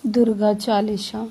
दुर्गा चालीसा।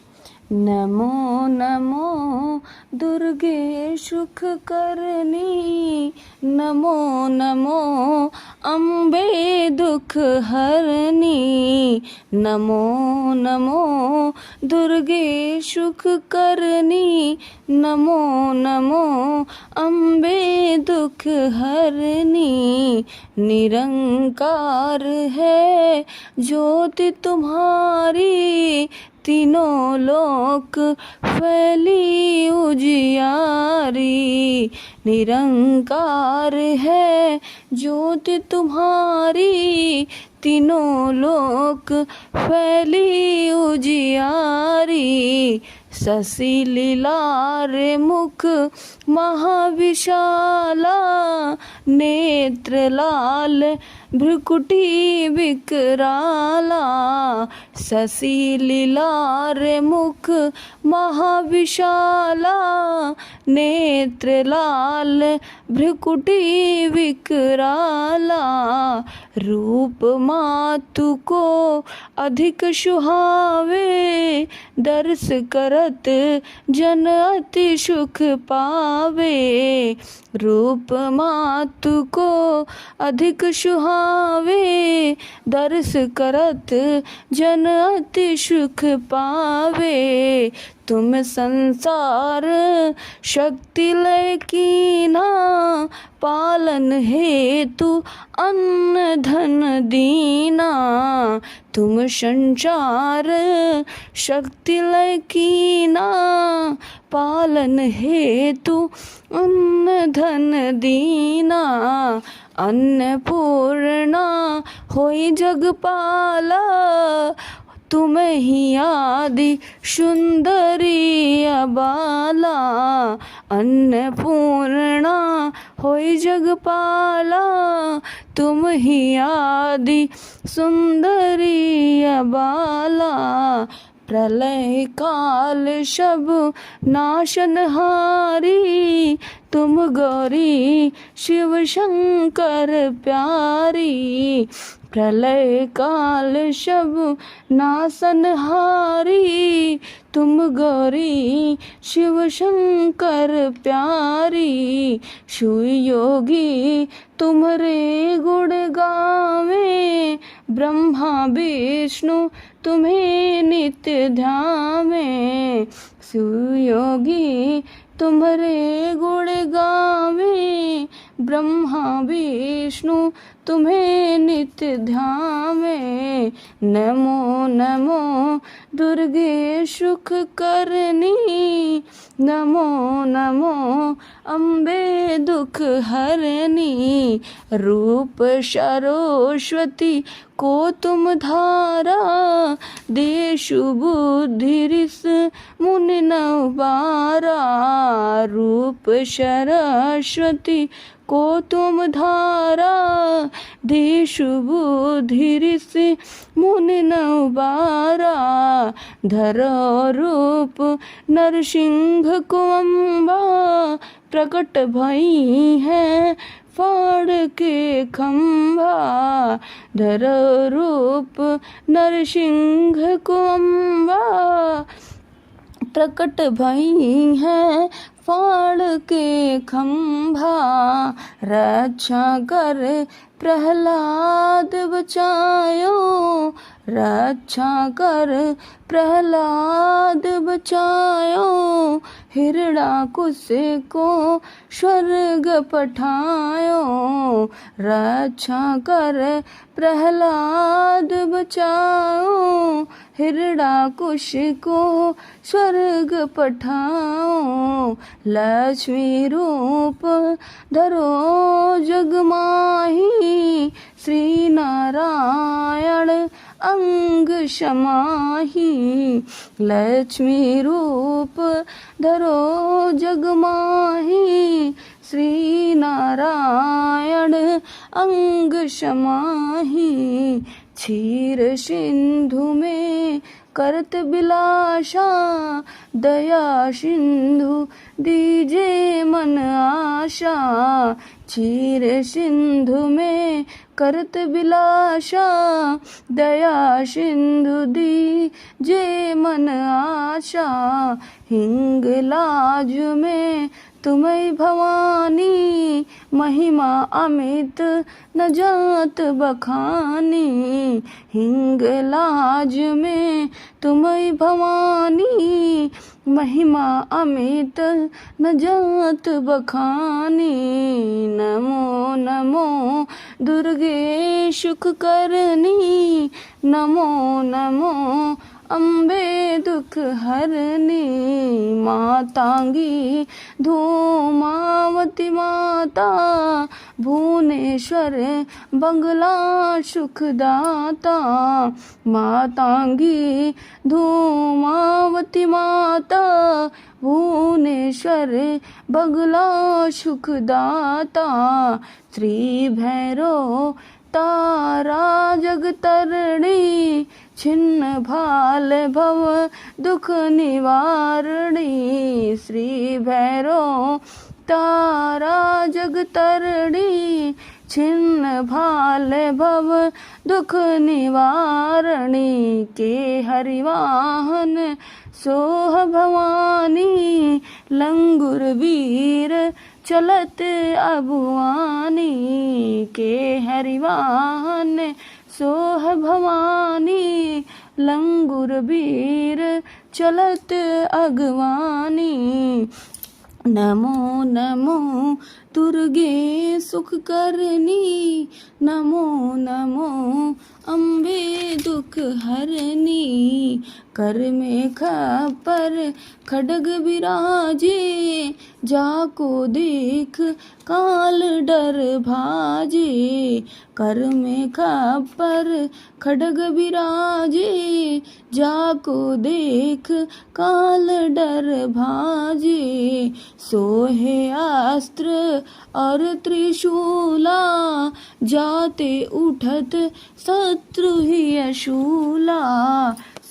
नमो नमो दुर्गे सुख करनी, नमो नमो अम्बे दुख हरनी। नमो नमो दुर्गे सुख करनी, नमो नमो अम्बे दुख हरनी। निरंकार है ज्योति तुम्हारी, तीनों लोक फैली उजियारी। निरंकार है ज्योति तुम्हारी, तीनों लोक फैली उजियारी। शशि लीलार मुख महाविशाला, नेत्र लाल भ्रुकुटी विकराला। शशि लीलार मुख महाविशाला, नेत्र लाल भ्रुकुटी विकराला। रूप मातु को अधिक सुहावे, दर्श करत जन अति सुख पावे। रूप मातु को अधिक सुहावे, दर्श करत जन अति सुख पावे। तुम संसार शक्ति लय कीना, पालन हेतु अन्न धन दीना। तुम संसार शक्ति लय कीना, पालन हेतु अन्न धन दीना। अन्नपूर्णा होई जगपाला, तुम ही आदि सुंदरी अबाला। अन्नपूर्णा होई जगपाला, तुम ही आदि सुंदरी अबाला। प्रलय काल शब नाशनहारी, तुम गौरी शिव शंकर प्यारी। प्रलय काल शब नाशनहारी, तुम गौरी शिव शंकर प्यारी। सुयोगी तुम्हारे गुण गावे, ब्रह्मा विष्णु तुम्हें नित्य ध्यावे। सुयोगी तुम्हारे गुण गावे, ब्रह्मा विष्णु तुम्हें नित्य ध्यावे। नमो नमो दुर्गे सुख करनी, नमो नमो अम्बे दुख हरनी। रूप सरस्वती को तुम धारा, देशु बुद्धि रिस मुनि नवबारा। रूप सरस्वती को तुम धारा, देशु बुद्धि रिस मुनि नवबारा। धरो रूप नरसिंह को अम्बा, प्रकट भई है फाड़ के खंभा। धरो रूप नरसिंह को अम्बा, प्रकट भई है फाड़ के खंभा। रक्षा कर प्रहलाद बचायो, रक्षा कर प्रहलाद बचायो। हिरणाकुश को स्वर्ग पठायो, रक्षा कर प्रहलाद बचाओ। हिरणाकुश को स्वर्ग पठाओ। लक्ष्मी रूप धरो जग माही, श्री नारायण अंग समाही। लक्ष्मी रूप धरो जग माही, श्री नारायण अंग समाही। क्षीर सिंधु में करत बिलाशा, दया सिंधु दीजे मन आशा। क्षीर सिंधु में करत बिलाशा, दया सिंधु दीजे मन आशा। हिंगलाज में तुम्हें भवानी, महिमा अमित न जात बखानी। हिंगलाज में तुम्हें भवानी, महिमा अमित न जात बखानी। नमो नमो दुर्गे सुख करनी, नमो नमो अम्बे दुख हरनी। मातांगी धूमावती माता, भुवनेश्वर बंगला सुखदाता। मातांगी धूमावती माता, भुवनेश्वर बंगला सुखदाता। श्री भैरव तारा जगतरणी, छिन्न भाल भव दुख निवारणी। श्री भैरव तारा जगतरणी, छिन्न भाल भव दुख निवारणी। के हरिवाहन सोह भवानी, लंगुर वीर चलत अबुआनी। के हरिवाहन सोह भवानी, लंगुर वीर चलत अगवानी। नमो नमो दुर्गे सुख करनी, नमो नमो अम्बे दुख हरनी। कर में खपर खड्ग विराजे, जाको देख काल डर भाजे। कर में खपर खड्ग विराजे, जाको देख काल डर भाजे। सोहे अस्त्र और त्रिशूला, जाते उठत शत्रु ही अशूला।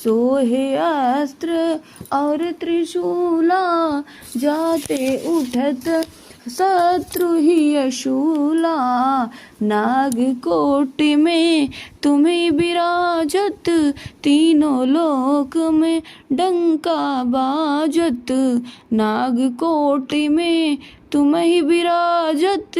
सोहे अस्त्र और त्रिशूला, जाते उठत शत्रु ही अशूला। नागकोटि में तुम्हें विराजत, तीनों लोक में डंका बाजत। नागकोटि में तुम्हें विराजत,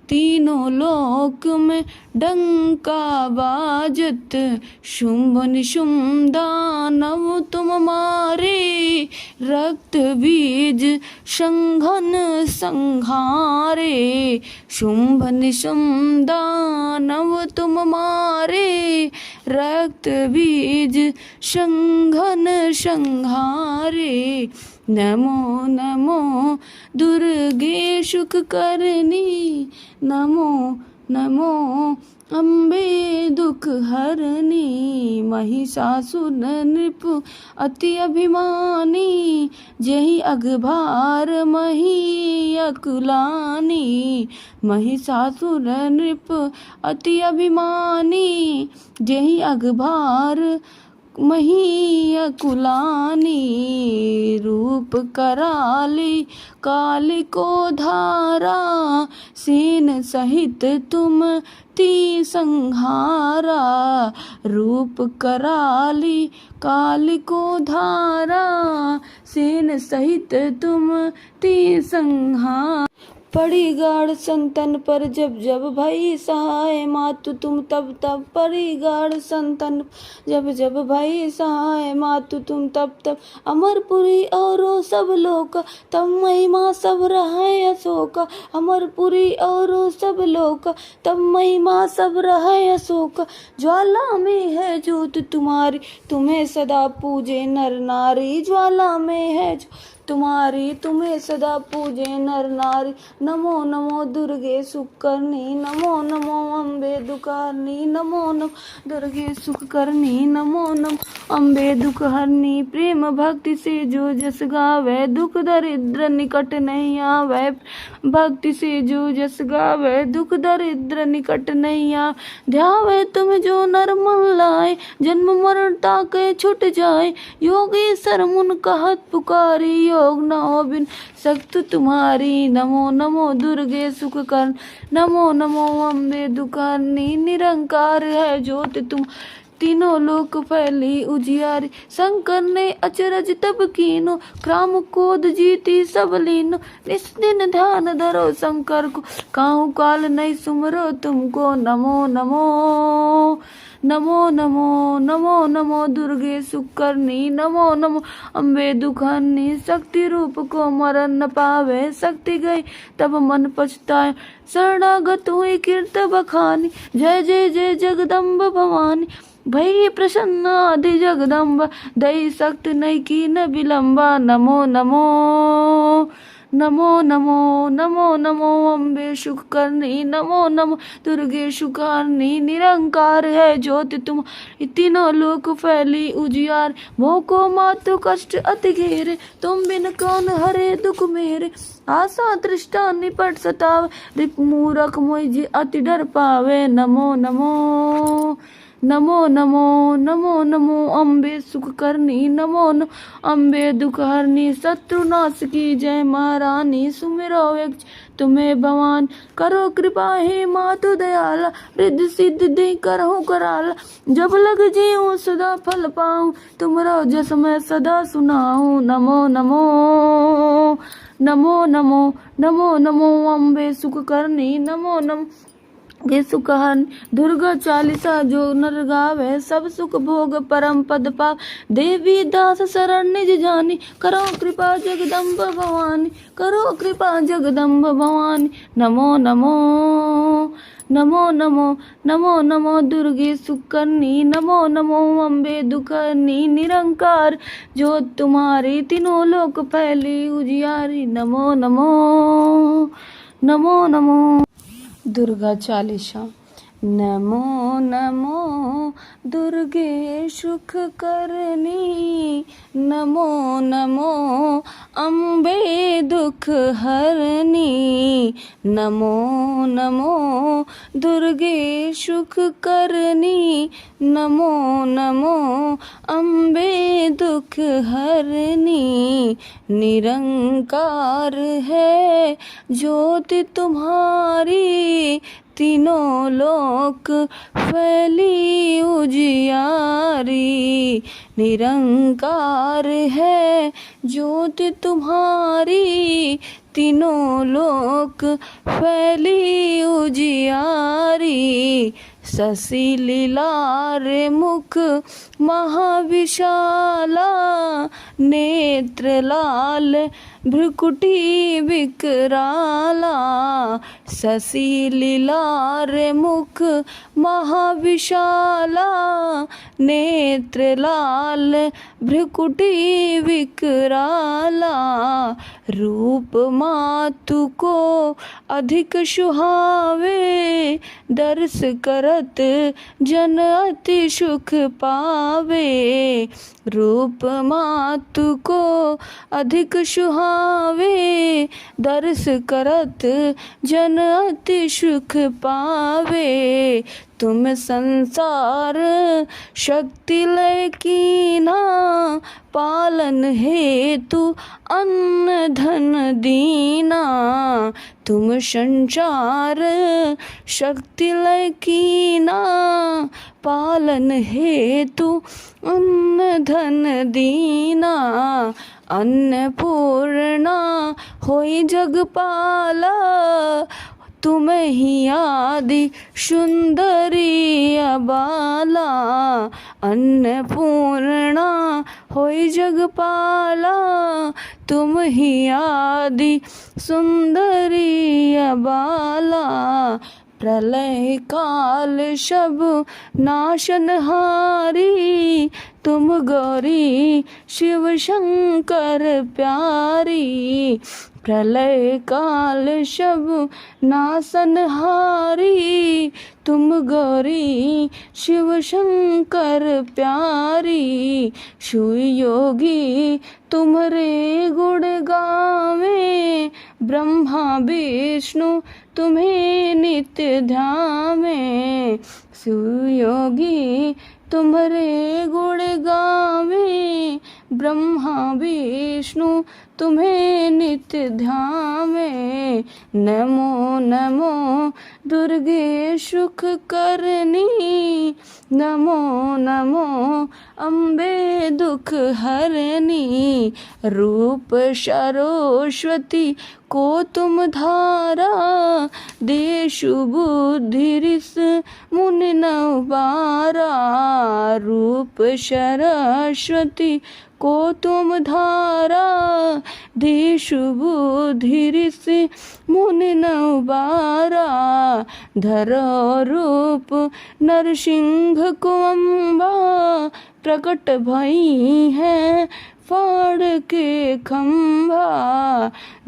तीनों लोक में डंका बाजत। शुंभ निशुंभ दानव तुम मारे, रक्त बीज संघन संहारे। शुंभ निशुंभ दानव तुम मारे, रक्त बीज संघन संहारे। नमो नमो दुर्गे सुख करनी, नमो नमो अम्बे दुख हरनी। महिषासुर नृप अति अभिमानी, जेहि अघभार मही अकुलानी। महिषासुर नृप अति अभिमानी, जेहि अघभार मही अकुलानी। रूप कराली काली को धारा, सेन सहित तुम ती संहारा। रूप कराली काली को धारा, सेन सहित तुम ती संहारा। पड़ी गाढ़ संतन पर जब जब भई सहाय, मातु तुम तब तब पड़ी गाढ़ संतन जब जब भई सहाय। मातु तुम तब तब अमरपुरी औरो सब लोक, तब महिमा सब रहे अशोक। अमरपुरी औरो सब लोक, तब महिमा सब रहे अशोक। ज्वाला में है ज्योत तुम्हारी, तुम्हें सदा पूजे नर नारी। ज्वाला में है तुम्हारी तुम्हें सदा पूजे नर नारी। नमो नमो दुर्गे सुख करनी, नमो नमो अम्बे दुखारनी, नमो नमो दुर्गे सुख करनी, नमो नमो अम्बे दुख हरनी। प्रेम भक्ति से जो जस गावे, दुख दरिद्र निकट नहीं आवे। भक्ति से जो जस गावे, दुख दरिद्र निकट नहीं आवे। ध्यावे तुम जो नर मन लाए, जन्म मरण ताके छुट जाए। योगी सर मुन कहत पुकारी, योग न हो बिन सख्त तुम्हारी। नमो नमो दुर्गे सुख कर, नमो नमो अम्बे दुखारनी। निरंकार है ज्योति तुम, तीनों लोक फैली उजियारी। शंकर ने अचरज तब कीनो, क्राम कोद जीती सब लीनो। निस दिन ध्यान धरो शंकर को, काहू काल नहीं सुमरो तुमको। नमो नमो नमो नमो नमो नमो दुर्गे सुख करनी, नमो नमो अम्बे दुखारनी। शक्ति रूप को मरण न पावे, शक्ति गई तब मन पछताए। शरणागत हुई कीर्त बखानी, जय जय जय जगदम्ब भवानी। भई प्रसन्न आदि जगदम्बा, दई सक्त नहीं की न विलंबा। नमो नमो नमो नमो नमो नमो अम्बे सुख करनी, नमो नमो दुर्गे सुखारनी। निरंकार है ज्योति तुम, तीनों लोक फैली उजियार। मोह को मातु कष्ट अति घेरे, तुम बिन कौन हरे दुख मेरे। आशा तृष्णा निपट सतावे, रिप मूरख मोहि जी अति डर पावे। नमो नमो नमो नमो नमो नमो अम्बे सुख करनी, नमो नमो अम्बे दुख हरनी। शत्रुनाश की जय महारानी, सुमिरो एक तुम्हें भवान। करो कृपा हे मातु दयाला, रिद्धि सिद्धि दे करहु कराला। जब लग जीऊँ सदा फल पाऊँ, तुमरो जस मैं सदा सुनाऊँ। नमो नमो नमो नमो नमो नमो अम्बे सुख करनी, नमो नमो गे सुखहन। दुर्गा चालीसा जो नर गावे, सब सुख भोग परम पद पाव। देवी दास शरण निज जानी, करो कृपा जगदम्ब भवानी। करो कृपा जगदम्ब भवानी। नमो नमो नमो नमो नमो नमो दुर्गे सुख करनी, नमो नमो अम्बे दुखहरनी। निरंकार जो तुम्हारी, तीनों लोक फैली उजियारी। नमो नमो नमो नमो। दुर्गा चालीसा। नमो नमो दुर्गे सुख करनी, नमो नमो अम्बे दुख हरनी। नमो नमो दुर्गे सुख करनी, नमो नमो अम्बे दुख हरनी। निरंकार है ज्योति तुम्हारी, तीनों लोक फैली उजियारी। निरंकार है ज्योति तुम्हारी, तीनों लोक फैली उजियारी। शशि लीलार मुख महाविशाला, नेत्र लाल भ्रुकुटी विकराला। शशि लीलार मुख महाविशाला, नेत्र लाल भ्रुकुटी विकराला। रूप मातु को अधिक सुहावे, दर्श करत जन अति सुख पावे। रूप मातु को अधिक सुहावे, दर्श करत जन अति सुख पावे। तुम संसार शक्ति लय कीना, पालन हेतु अन्न धन दीना। तुम संसार शक्ति लय कीना, पालन हेतु अन्न धन दीना। अन्नपूर्णा होई जगपाला, तुम ही आदि सुंदरी अबाला। अन्नपूर्णा होई जगपाला, तुम ही आदि सुंदरी अबाला। प्रलय काल शब नाशनहारी, तुम गौरी शिव शंकर प्यारी। प्रलय काल शब नाशनहारी, तुम गौरी शिव शंकर प्यारी। शिव योगी तुम्हारे गुण गावे, ब्रह्मा विष्णु तुम्हें नित्य ध्यावे। शिव योगी तुम्हारे गुण गावे, ब्रह्मा विष्णु तुम्हें नित्य ध्यावे। नमो नमो दुर्गे सुख करनी, नमो नमो अम्बे दुख हरनी। रूप सरस्वती को तुम धारा, देशु बुद्धि रिस मुनि नवबारा। रूप सरस्वती को तुम धारा, देशु बुद्धि रिस मुनि नवबारा। धरो रूप नरसिंह को अम्बा, प्रकट भई है फाड़ के खंभा।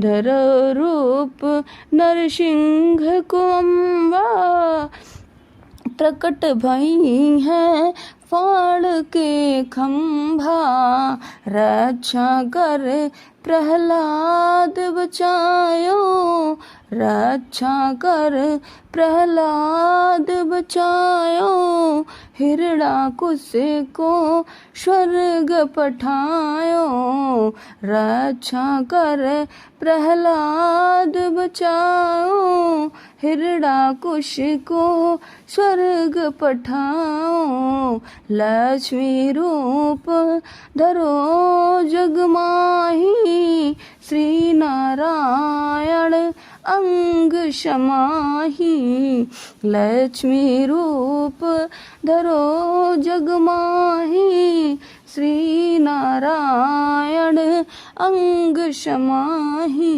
धरो रूप नरसिंह को अम्बा, प्रकट भई है फाड़ के खंभा। रक्षा कर प्रहलाद बचायो, रक्षा कर प्रहलाद बचायो। हिरणाकुश को स्वर्ग पठायो, रक्षा कर प्रहलाद बचाओ। हिरणाकुश को स्वर्ग पठाओ। लक्ष्मी रूप धरो जग माही, श्री नारायण अंग समाही। लक्ष्मी रूप धरो जग माही, श्री नारायण अंग समाही।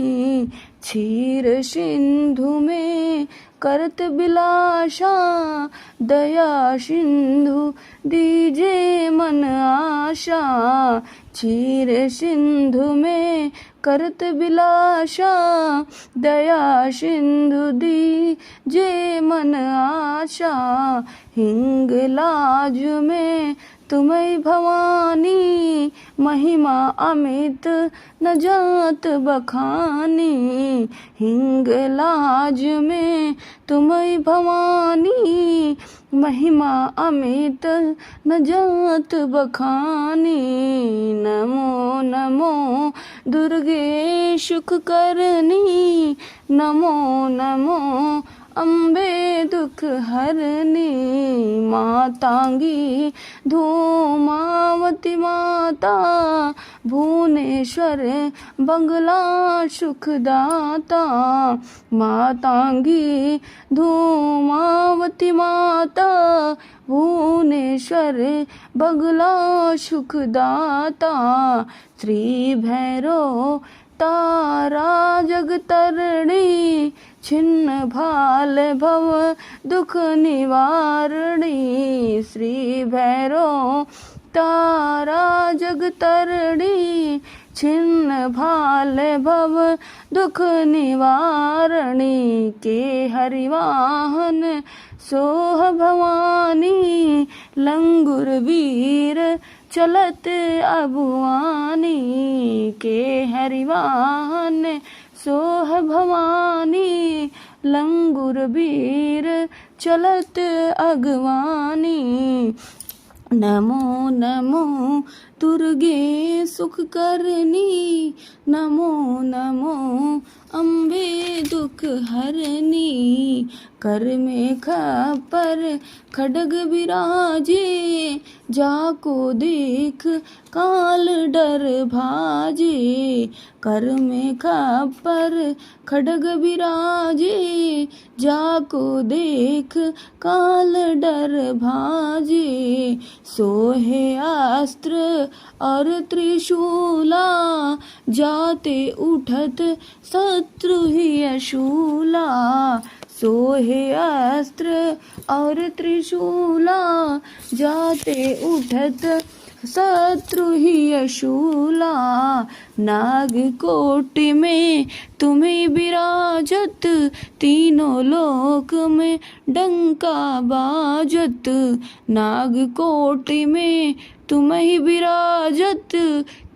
क्षीर सिंधु में करत बिलाशा, दया सिंधु दीजे मन आशा। क्षीर सिंधु में करत बिलाशा, दया सिंधु दीजे मन आशा। हिंगलाज में तुम्हें भवानी, महिमा अमित न जात बखानी। हिंगलाज में तुम्हें भवानी, महिमा अमित न जात बखानी। नमो नमो दुर्गे सुख करनी, नमो नमो अम्बे दुख हरनी। मातांगी धूमावती माता, भुवनेश्वर बंगला सुखदाता। मातांगी धूमावती माता, भुवनेश्वर बंगला सुखदाता। श्री भैरव तारा जगतरणी, छिन्न भाल भव दुख निवारणी। श्री भैरव तारा जगतरणी, छिन्न भाल भव दुख निवारणी। के हरिवाहन सोह भवानी, लंगुर वीर चलत अबुआनी। के हरिवाहन सोह भवानी, लंगुर वीर चलत अगवानी। नमो नमो दुर्गे सुख करनी, नमो नमो अम्बे दुख हरनी। कर में खपर खड्ग विराजे, जाको देख काल डर भाजे। कर में खपर खड्ग विराजे, जाको देख काल डर भाजे। सोहे अस्त्र और त्रिशूला, जाते उठत शत्रु ही अशूला। सोहे अस्त्र और त्रिशूला, जाते उठत शत्रु ही अशूला। नागकोटि में तुम्हें विराजत, तीनों लोक में डंका बाजत। नागकोटि में तुम्हें विराजत,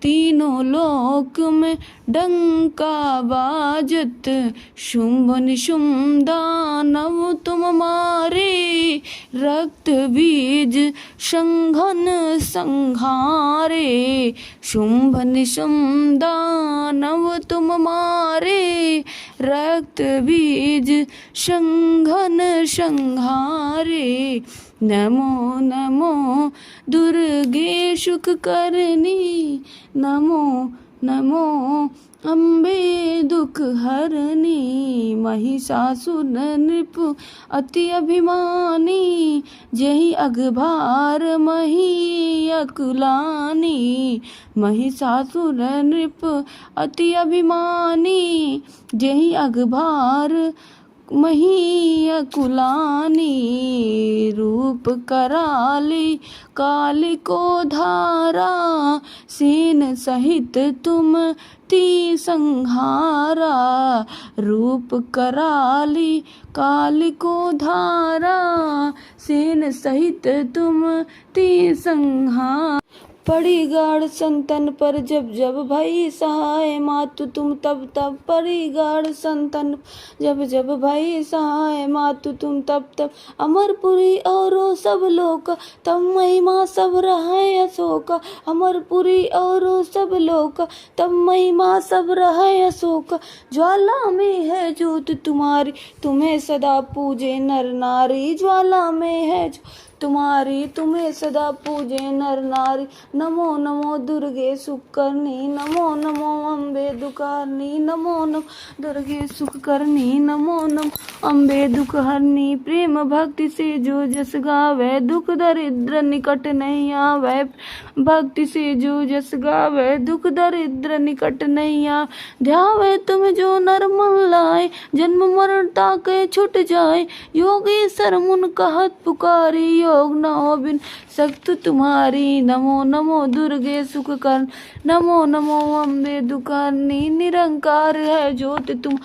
तीनों लोक में डंका बाजत। शुंभ निशुंभ दानव तुम मारे, रक्त बीज संघन संहारे। शुंभ निशुंभ दानव तुम मारे, रक्त बीज संघन संहारे। नमो नमो दुर्गे शुक करनी, नमो नमो अम्बे दुख हरनी। महिषासुर नृप अति अभिमानी, जहि अघभार मही अकुलानी। महिषासुर नृप अति अभिमानी, जहि अघभार मही अकुलानी। रूप कराली काली को धारा, सेन सहित तुम ती संहारा। रूप कराली काली को धारा, सेन सहित तुम ती संहारा। पड़ी गाढ़ संतन पर जब जब भई सहाय, मातु तुम तब तब। पड़ी गाढ़ संतन जब जब भई सहाय, मातु तुम तब तब। अमरपुरी और सब लोक, तब महिमा सब रहे अशोक। अमरपुरी और सब लोक, तब महिमा सब रहे अशोक। ज्वाला में है ज्योत तुम्हारी, तुम्हें सदा पूजे नर नारी। ज्वाला में है तुम्हारी, तुम्हें सदा पूजे नर नारी। नमो नमो दुर्गे सुकरनी, नमो नमो अम्बे दुखारनी। नमो नमो दुर्गे सुकरनी, नमो नमो अम्बे दुखहरनी। प्रेम भक्ति से जो जस गावे, दुख दरिद्र निकट नहीं आवे। भक्ति से जो जस गावे, दुख दरिद्र निकट नहीं आवे। ध्यावे तुम जो नर मन लाए, जन्म मरण ताके छुट जाए। योगी सर मुन कहत पुकारी, योग न हो बिन सख्त तुम्हारी। नमो नमो दुर्गे सुख कर, नमो नमो अम्बे दुखारनी। निरंकार है ज्योति तुम,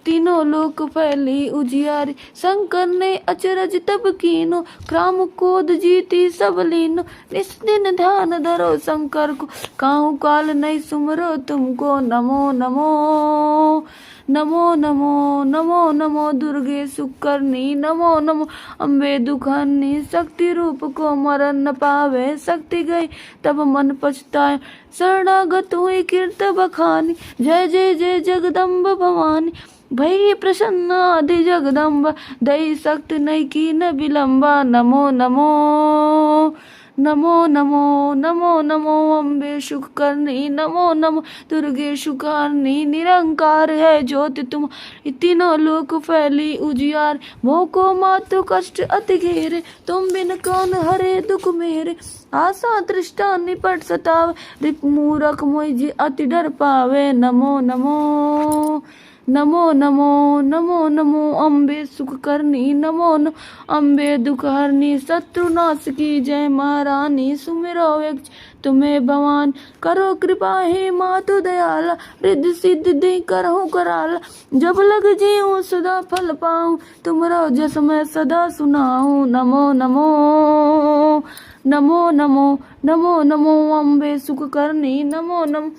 तीनों लोक फैली उजियारी। शंकर ने अचरज तब कीनो, क्राम क्रोध जीती सब लीनो। निस दिन ध्यान धरो शंकर को, काहू काल नहीं सुमरो तुमको। नमो नमो नमो नमो नमो नमो दुर्गे सुकरनी। नमो नमो अम्बे दुखहरनी। शक्ति रूप को मरण न पावे, शक्ति गई तब मन पछताए। शरणागत हुई कीर्त बखानी, जय जय जय जगदम्ब भवानी। भई प्रसन्न आदि जगदम्बा, दई शक्ति नहीं की न विलंबा। नमो नमो नमो नमो नमो नमो अम्बे सुख करनी। नमो नमो दुर्गे सुखारनी। निरंकार है ज्योति तुम, तीनों लोक फैली उजियार। मोह को मातु कष्ट अति घेरे, तुम बिन कौन हरे दुख मेरे। आशा दृष्टा निपट सतावे, रिप मूरख मोहि अति डर पावे। नमो नमो नमो नमो नमो नमो अम्बे सुख करनी। नमो नमो अम्बे दुख हरनी। शत्रु नाश की जय महारानी, सुमिरो एक तुम्हें भवान। करो कृपा हे मातु दयाला, रिद्धि सिद्धि दे करहु कराला। जब लग जीऊँ सदा फल पाऊँ, तुमरो जस मैं सदा सुनाऊँ। नमो नमो नमो नमो नमो नमो अम्बे सुख करनी। नमो नमो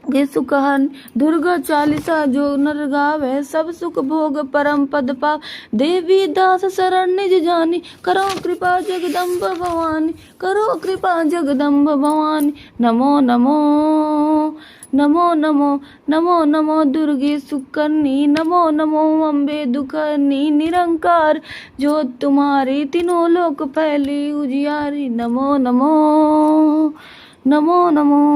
गे सुखहन। दुर्गा चालीसा जो नर गावे, सब सुख भोग परम पद पाव। देवी दास शरण निज जानी, करो कृपा जगदम्ब भवानी। करो कृपा जगदम्ब भवानी। नमो नमो नमो नमो नमो नमो दुर्गे सुकरनी। नमो नमो अम्बे दुखहरनी। निरंकार जो तुम्हारी, तीनों लोक फैली उजियारी। नमो नमो नमो नमो।